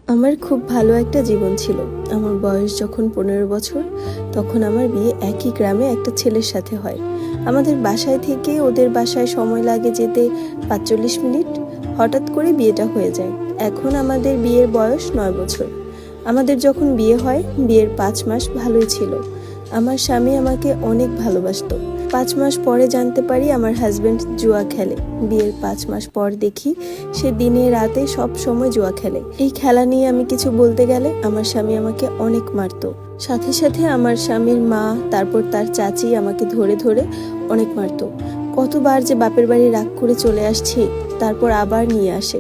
আমার খুব ভালো একটা জীবন ছিল। আমার বয়স যখন 15 বছর, তখন আমার বিয়ে একই গ্রামে একটা ছেলের সাথে হয়। আমাদের বাসায় থেকে ওদের বাসায় সময় লাগে যেতে 45 মিনিট। হঠাৎ করে বিয়েটা হয়ে যায়। এখন আমাদের বিয়ের বয়স 9 বছর। আমাদের যখন বিয়ে হয়, বিয়ের 5 মাস ভালোই ছিল। আমার স্বামী আমাকে অনেক ভালোবাসতো। 5 মাস পরে জানতে পারি আমার হাজবেন্ড জুয়া খেলে। বিয়ের 5 মাস পর দেখি সে দিনে রাতে সব সময় জুয়া খেলে। এই খেলা নিয়ে আমি কিছু বলতে গেলে আমার স্বামী আমাকে অনেক মারতো। সাথে সাথে আমার স্বামীর মা, তারপর তার চাচি আমাকে ধরে ধরে অনেক মারতো। কতবার যে বাপের বাড়ি রাগ করে চলে আসছি, তারপর আবার নিয়ে আসে,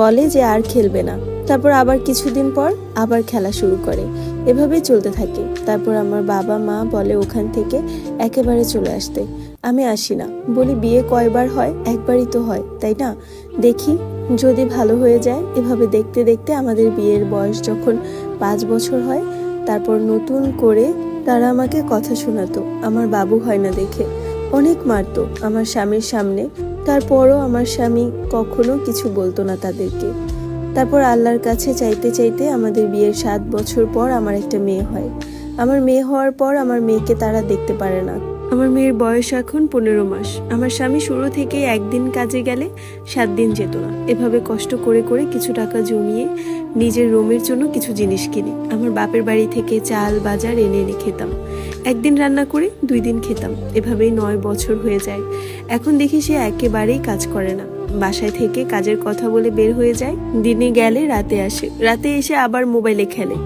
বলে যে আর খেলবে না। তারপর আবার কিছুদিন পর আবার খেলা শুরু করে। এভাবেই চলতে থাকে। তারপর আমার বাবা মা বলে ওখান থেকে একেবারে চলে আসতে। আমি আসি না, বলি বিয়ে কয়বার হয়, একবারই তো হয়, তাই না? দেখি যদি ভালো হয়ে যায়। এভাবে দেখতে দেখতে আমাদের বিয়ের বয়স যখন 5 বছর হয়, তারপর নতুন করে তারা আমাকে কথা শোনাতো আমার বাবু হয় না দেখে। অনেক মারতো আমার স্বামীর সামনে। তারপরও আমার স্বামী কখনো কিছু বলতো না তাদেরকে। তারপর আল্লাহর কাছে চাইতে চাইতে আমাদের বিয়ের 7 বছর পর আমার একটা মেয়ে হয়। আমার মেয়ে হওয়ার পর আমার মেয়েকে তারা দেখতে পারে না। আমার মেয়ের বয়স এখন 15 মাস। আমার স্বামী শুরু থেকে একদিন কাজে গেলে 7 দিন যেত না। এভাবে কষ্ট করে করে কিছু টাকা জমিয়ে নিজের রুমের জন্য কিছু জিনিস কিনি। আমার বাপের বাড়ি থেকে চাল বাজার এনে এনে খেতাম। একদিন রান্না করে 2 দিন খেতাম। এভাবেই 9 বছর হয়ে যায়। এখন দেখি সে একেবারেই কাজ করে না। বাসায় থেকে কাজের কথা বলে বের হয়ে যায়। দিনে গেলে রাতে আসে, রাতে এসে আবার মোবাইলে খেলে।